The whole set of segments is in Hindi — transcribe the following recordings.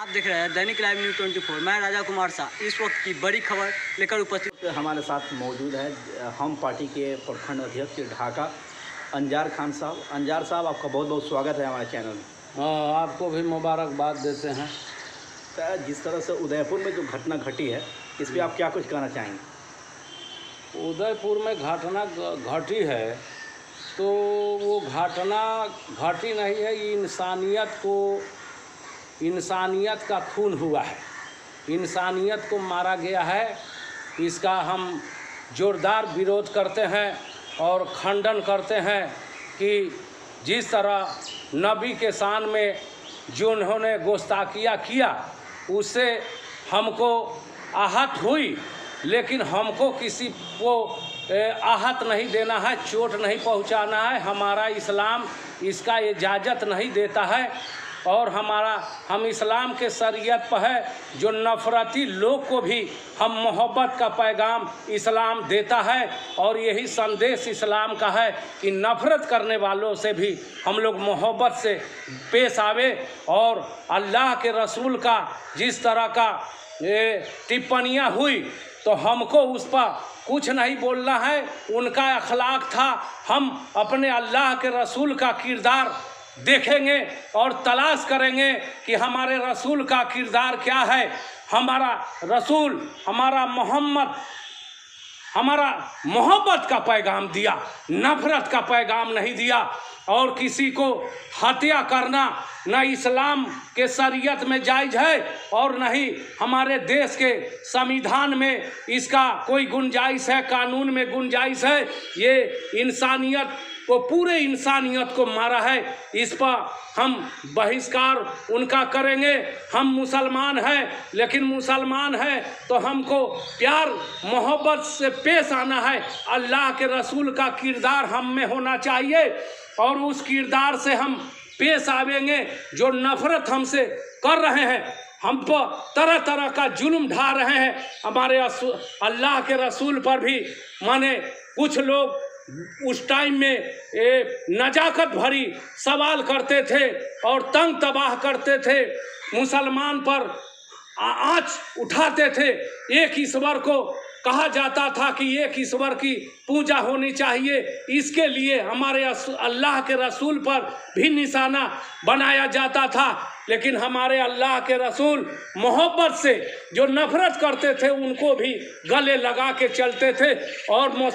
देख रहे हैं दैनिक लाइव न्यूज़ 24। मैं राजा कुमार शाह इस वक्त की बड़ी खबर लेकर उपस्थित। हमारे साथ मौजूद है हम पार्टी के प्रखंड अध्यक्ष ढाका अंजार खान साहब। अंजार साहब, आपका बहुत बहुत स्वागत है हमारे चैनल में। आपको भी मुबारकबाद देते हैं। तो जिस तरह से उदयपुर में जो घटना घटी है, इस पर आप क्या कुछ कहना चाहेंगे? उदयपुर में घटना घटी है तो वो घटना घटी नहीं है, ये इंसानियत का खून हुआ है, इंसानियत को मारा गया है। इसका हम जोरदार विरोध करते हैं और खंडन करते हैं कि जिस तरह नबी के शान में जो उन्होंने गुस्ताखिया किया उससे हमको आहत हुई, लेकिन हमको किसी को आहत नहीं देना है, चोट नहीं पहुंचाना है। हमारा इस्लाम इसका इजाज़त नहीं देता है और हम इस्लाम के शरीयत पर है जो नफ़रती लोग को भी हम मोहब्बत का पैगाम इस्लाम देता है। और यही संदेश इस्लाम का है कि नफ़रत करने वालों से भी हम लोग मोहब्बत से पेश आवे। और अल्लाह के रसूल का जिस तरह का टिप्पणियाँ हुई तो हमको उस पर कुछ नहीं बोलना है। उनका अखलाक था, हम अपने अल्लाह के रसूल का किरदार देखेंगे और तलाश करेंगे कि हमारे रसूल का किरदार क्या है। हमारा रसूल, हमारा मोहम्मद, हमारा मोहब्बत का पैगाम दिया, नफ़रत का पैगाम नहीं दिया। और किसी को हत्या करना न इस्लाम के शरीयत में जायज़ है और न ही हमारे देश के संविधान में इसका कोई गुंजाइश है, कानून में गुंजाइश है। ये इंसानियत को, पूरे इंसानियत को मारा है। इस पर हम बहिष्कार उनका करेंगे। हम मुसलमान हैं, लेकिन मुसलमान हैं तो हमको प्यार मोहब्बत से पेश आना है। अल्लाह के रसूल का किरदार हम में होना चाहिए और उस किरदार से हम पेश आवेंगे। जो नफ़रत हमसे कर रहे हैं, हम पर तरह तरह का जुल्म ढा रहे हैं, हमारे अल्लाह के रसूल पर भी माने कुछ लोग उस टाइम में नजाकत भरी सवाल करते थे और तंग तबाह करते थे, मुसलमान पर आँच उठाते थे। एक ईश्वर को कहा जाता था कि एक ईश्वर की पूजा होनी चाहिए, इसके लिए हमारे अल्लाह के रसूल पर भी निशाना बनाया जाता था। लेकिन हमारे अल्लाह के रसूल मोहब्बत से जो नफ़रत करते थे उनको भी गले लगा के चलते थे और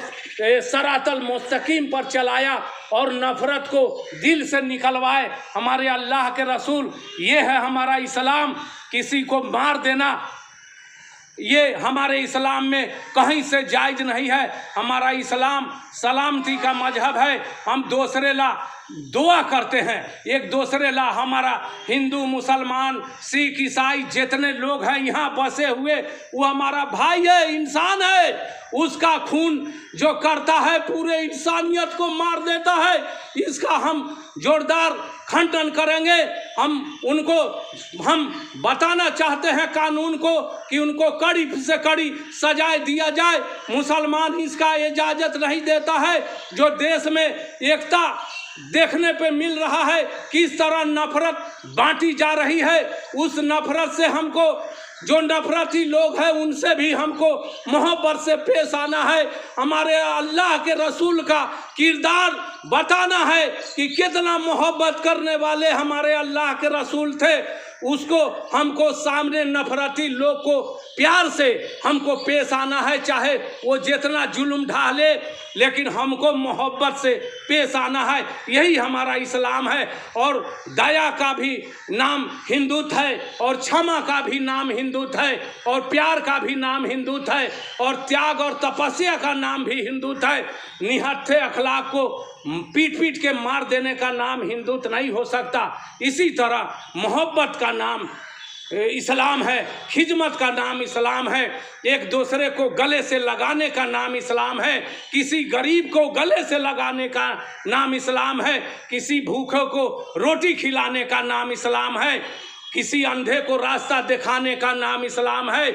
सरातल मुस्तकीम पर चलाया और नफ़रत को दिल से निकलवाए हमारे अल्लाह के रसूल। ये है हमारा इस्लाम। किसी को मार देना ये हमारे इस्लाम में कहीं से जायज़ नहीं है। हमारा इस्लाम सलामती का मजहब है। हम दूसरे ला दुआ करते हैं, एक दूसरे ला। हमारा हिंदू, मुसलमान, सिख, ईसाई जितने लोग हैं यहाँ बसे हुए, वो हमारा भाई है, इंसान है। उसका खून जो करता है पूरे इंसानियत को मार देता है। इसका हम जोरदार खंडन करेंगे। हम बताना चाहते हैं कानून को कि उनको कड़ी से कड़ी सजाए दिया जाए। मुसलमान इसका इजाज़त नहीं देता है। जो देश में एकता देखने पे मिल रहा है, किस तरह नफ़रत बांटी जा रही है, उस नफ़रत से हमको, जो नफ़रती लोग हैं उनसे भी हमको मोहब्बत से पेश आना है। हमारे अल्लाह के रसूल का किरदार बताना है कि कितना मोहब्बत करने वाले हमारे अल्लाह के रसूल थे। उसको हमको सामने नफ़रती लोग को प्यार से हमको पेश आना है, चाहे वो जितना जुल्म ढा ले, लेकिन हमको मोहब्बत से पेश आना है। यही हमारा इस्लाम है। और दया का भी नाम हिंदुत्व है और क्षमा का भी नाम हिंदुत्व है और प्यार का भी नाम हिंदुत्व है और त्याग और तपस्या का नाम भी हिंदुत्व है। निहत्थे अखलाक को पीट पीट के मार देने का नाम हिंदुत्व नहीं हो सकता। इसी तरह मोहब्बत का नाम इस्लाम है, खिदमत का नाम इस्लाम है, एक दूसरे को गले से लगाने का नाम इस्लाम है, किसी गरीब को गले से लगाने का नाम इस्लाम है, किसी भूखे को रोटी खिलाने का नाम इस्लाम है, किसी अंधे को रास्ता दिखाने का नाम इस्लाम है।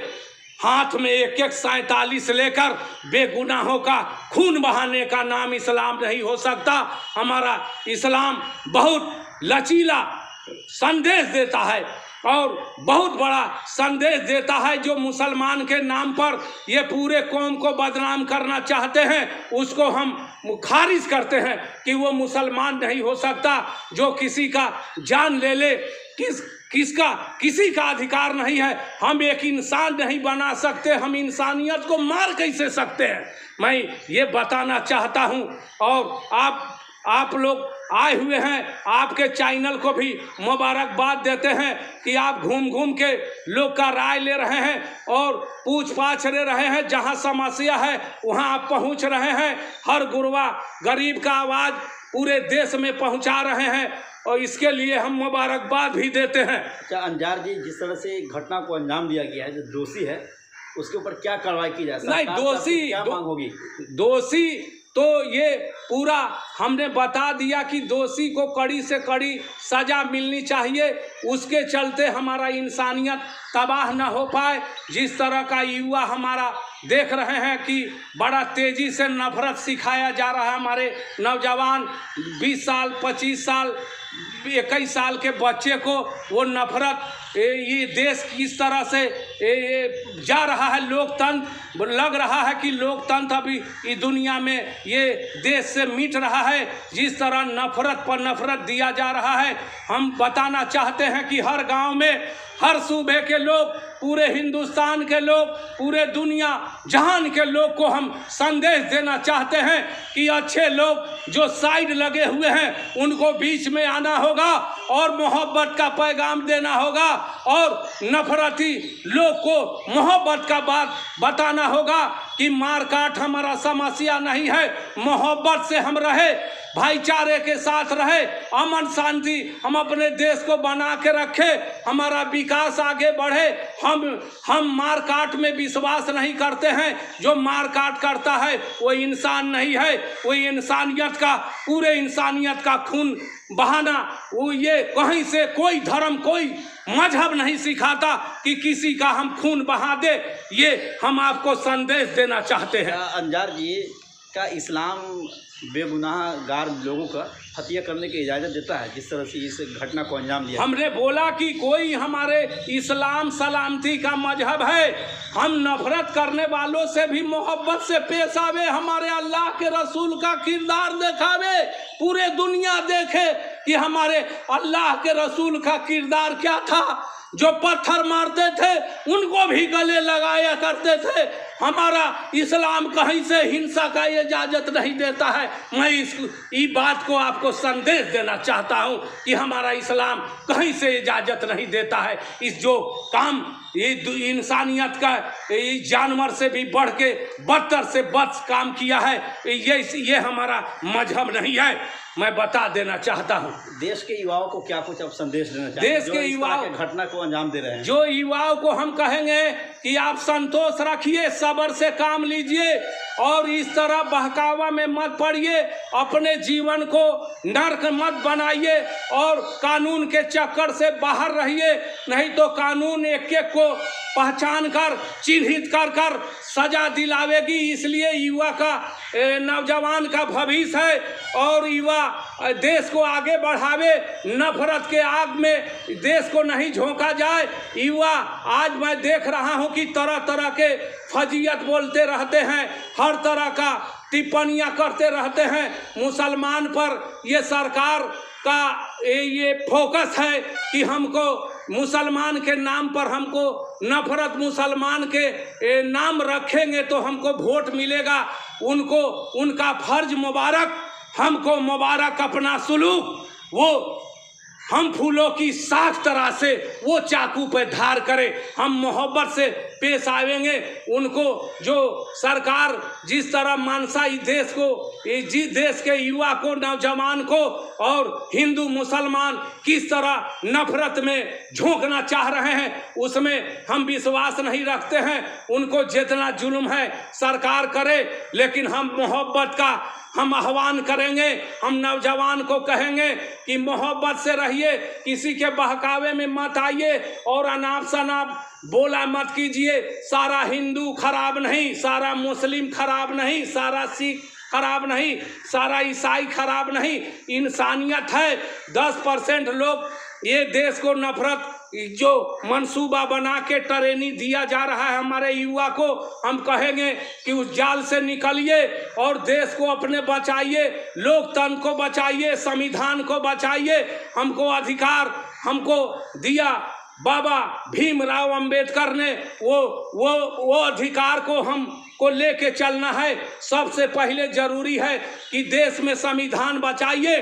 हाथ में एक 47 लेकर बेगुनाहों का खून बहाने का नाम इस्लाम नहीं हो सकता। हमारा इस्लाम बहुत लचीला संदेश देता है और बहुत बड़ा संदेश देता है। जो मुसलमान के नाम पर ये पूरे कौम को बदनाम करना चाहते हैं उसको हम खारिज करते हैं कि वो मुसलमान नहीं हो सकता। जो किसी का जान ले ले, किसी का अधिकार नहीं है। हम एक इंसान नहीं बना सकते, हम इंसानियत को मार कैसे सकते हैं, मैं ये बताना चाहता हूँ। और आप लोग आए हुए हैं, आपके चैनल को भी मुबारकबाद देते हैं कि आप घूम घूम के लोग का राय ले रहे हैं और पूछ पाछ ले रहे हैं। जहां समस्या है वहां आप पहुंच रहे हैं। हर गुरबा गरीब का आवाज़ पूरे देश में पहुंचा रहे हैं और इसके लिए हम मुबारकबाद भी देते हैं। अच्छा अंजार जी, जिस तरह से घटना को अंजाम दिया गया है, जो दोषी है उसके ऊपर क्या कार्रवाई की जाए? नहीं, दोषी क्या मांग होगी? दोषी तो ये पूरा हमने बता दिया कि दोषी को कड़ी से कड़ी सज़ा मिलनी चाहिए। उसके चलते हमारा इंसानियत तबाह न हो पाए। जिस तरह का युवा हमारा देख रहे हैं कि बड़ा तेज़ी से नफरत सिखाया जा रहा है। हमारे नौजवान 20 साल 25 साल 21 साल के बच्चे को वो नफरत, ये देश किस तरह से जा रहा है। लोकतंत्र लग रहा है कि लोकतंत्र अभी इस दुनिया में ये देश से मिट रहा है। जिस तरह नफरत पर नफरत दिया जा रहा है, हम बताना चाहते हैं कि हर गांव में, हर सूबे के लोग, पूरे हिंदुस्तान के लोग, पूरे दुनिया जहान के लोग को हम संदेश देना चाहते हैं कि अच्छे लोग जो साइड लगे हुए हैं उनको बीच में आना होगा और मोहब्बत का पैगाम देना होगा और नफरती लोग को मोहब्बत का बात बताना होगा कि मार काट हमारा समस्या नहीं है। मोहब्बत से हम रहे, भाईचारे के साथ रहे, अमन शांति हम अपने देश को बना के रखे, हमारा विकास आगे बढ़े। हम मार काट में विश्वास नहीं करते हैं। जो मार काट करता है वो इंसान नहीं है, वो इंसानियत का, पूरे इंसानियत का खून बहाना। वो ये कहीं से कोई धर्म, कोई मजहब नहीं सिखाता कि किसी का हम खून बहा दे। ये हम आपको संदेश देना चाहते हैं। अंजार जी, का इस्लाम बेगुनाहगार लोगों का हत्या करने की इजाज़त देता है जिस तरह से इस घटना को अंजाम दिया? हमने बोला कि कोई हमारे इस्लाम सलामती का मजहब है। हम नफरत करने वालों से भी मोहब्बत से पेश आवे, हमारे अल्लाह के रसूल का किरदार दिखावे, पूरे दुनिया देखे कि हमारे अल्लाह के रसूल का किरदार क्या था। जो पत्थर मारते थे उनको भी गले लगाया करते थे। हमारा इस्लाम कहीं से हिंसा का इजाज़त नहीं देता है। मैं इस बात को आपको संदेश देना चाहता हूँ कि हमारा इस्लाम कहीं से इजाज़त नहीं देता है। इस जो काम ये इंसानियत का जानवर से भी बढ़ के बदतर से बद काम किया है, ये हमारा मजहब नहीं है। मैं बता देना चाहता हूँ। देश के युवाओं को क्या कुछ अब संदेश देना चाहिए? देश के युवाओं घटना को अंजाम दे रहे हैं, जो युवाओं को हम कहेंगे कि आप संतोष रखिए, सब्र से काम लीजिए और इस तरह बहकावा में मत पड़िए। अपने जीवन को नर्क मत बनाइए और कानून के चक्कर से बाहर रहिए, नहीं तो कानून एक एक को पहचान कर, चिन्हित कर कर सजा दिलावेगी। इसलिए युवा का, नौजवान का भविष्य है और युवा देश को आगे बढ़ावे। नफरत के आग में देश को नहीं झोंका जाए। युवा, आज मैं देख रहा हूं कि तरह तरह के फजीयत बोलते रहते हैं, हर तरह का टिप्पणियां करते रहते हैं मुसलमान पर। ये सरकार का ये फोकस है कि हमको मुसलमान के नाम पर हमको नफरत, मुसलमान के नाम रखेंगे तो हमको वोट मिलेगा। उनको उनका फर्ज मुबारक, हमको मुबारक अपना सुलूक। वो हम फूलों की साख तरह से वो चाकू पे धार करें, हम मोहब्बत से पेश आवेंगे। उनको जो सरकार जिस तरह मानसा देश को, जिस देश के युवा को, नौजवान को और हिंदू मुसलमान किस तरह नफरत में झोंकना चाह रहे हैं, उसमें हम विश्वास नहीं रखते हैं। उनको जितना जुल्म है सरकार करे, लेकिन हम मोहब्बत का हम आह्वान करेंगे। हम नौजवान को कहेंगे कि मोहब्बत से रहिए, किसी के बहकावे में मत आइए और अनाप शनाप बोला मत कीजिए। सारा हिंदू खराब नहीं, सारा मुस्लिम खराब नहीं, सारा सिख खराब नहीं, सारा ईसाई खराब नहीं। इंसानियत है। 10% लोग ये देश को नफरत जो मंसूबा बना के ट्रेनिंग दिया जा रहा है हमारे युवा को, हम कहेंगे कि उस जाल से निकलिए और देश को अपने बचाइए, लोकतंत्र को बचाइए, संविधान को बचाइए। हमको अधिकार हमको दिया बाबा भीमराव अंबेडकर ने, वो अधिकार को हमको लेके चलना है। सबसे पहले जरूरी है कि देश में संविधान बचाइए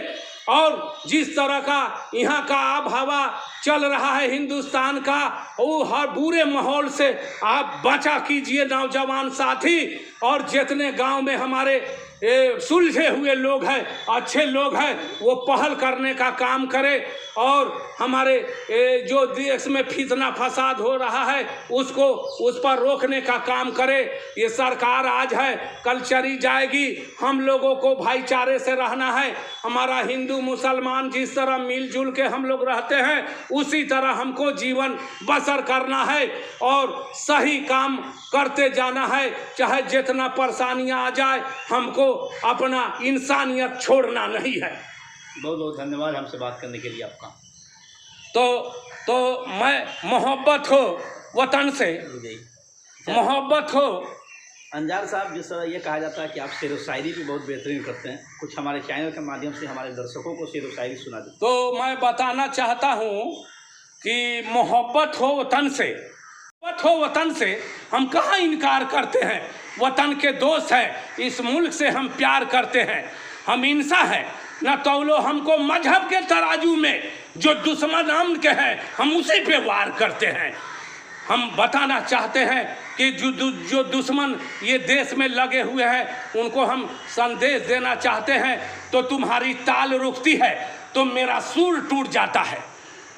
और जिस तरह का यहाँ का आब हवा चल रहा है हिंदुस्तान का, वो हर बुरे माहौल से आप बचा कीजिए नौजवान साथी। और जितने गांव में हमारे सुलझे हुए लोग हैं, अच्छे लोग हैं, वो पहल करने का काम करें और हमारे जो देश में फितना फसाद हो रहा है उस पर रोकने का काम करे। ये सरकार आज है, कल चली जाएगी। हम लोगों को भाईचारे से रहना है। हमारा हिंदू मुसलमान जिस तरह मिलजुल के हम लोग रहते हैं उसी तरह हमको जीवन बसर करना है और सही काम करते जाना है। चाहे जितना परेशानियां आ जाए, हमको अपना इंसानियत छोड़ना नहीं है। बहुत बहुत धन्यवाद हमसे बात करने के लिए आपका। तो मैं मोहब्बत हो वतन से, मोहब्बत हो। अंजार साहब, जिस तरह ये कहा जाता है कि आप शेर व शायरी भी बहुत बेहतरीन करते हैं, कुछ हमारे चैनल के माध्यम से हमारे दर्शकों को शेर व शायरी सुना दें। तो मैं बताना चाहता हूँ कि मोहब्बत हो वतन से, मोहब्बत हो वतन से हम कहाँ इनकार करते हैं। वतन के दोस्त हैं, इस मुल्क से हम प्यार करते हैं। हम इंसान हैं, न तौलो हमको मजहब के तराजू में, जो दुश्मन अमन के हैं हम उसी पे वार करते हैं। हम बताना चाहते हैं कि जो दुश्मन ये देश में लगे हुए हैं उनको हम संदेश देना चाहते हैं। तो तुम्हारी ताल रुकती है तो मेरा सुर टूट जाता है,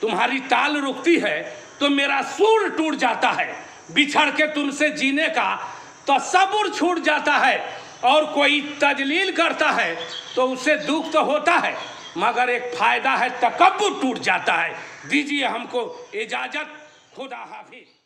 तुम्हारी ताल रुकती है तो मेरा सुर टूट जाता है। बिछड़ के तुमसे जीने का तसव्वुर छूट जाता है। और कोई तजलील करता है तो उसे दुख तो होता है, मगर एक फायदा है, तकब्बुर टूट जाता है। दीजिए हमको इजाजत, खुदा हाफिज।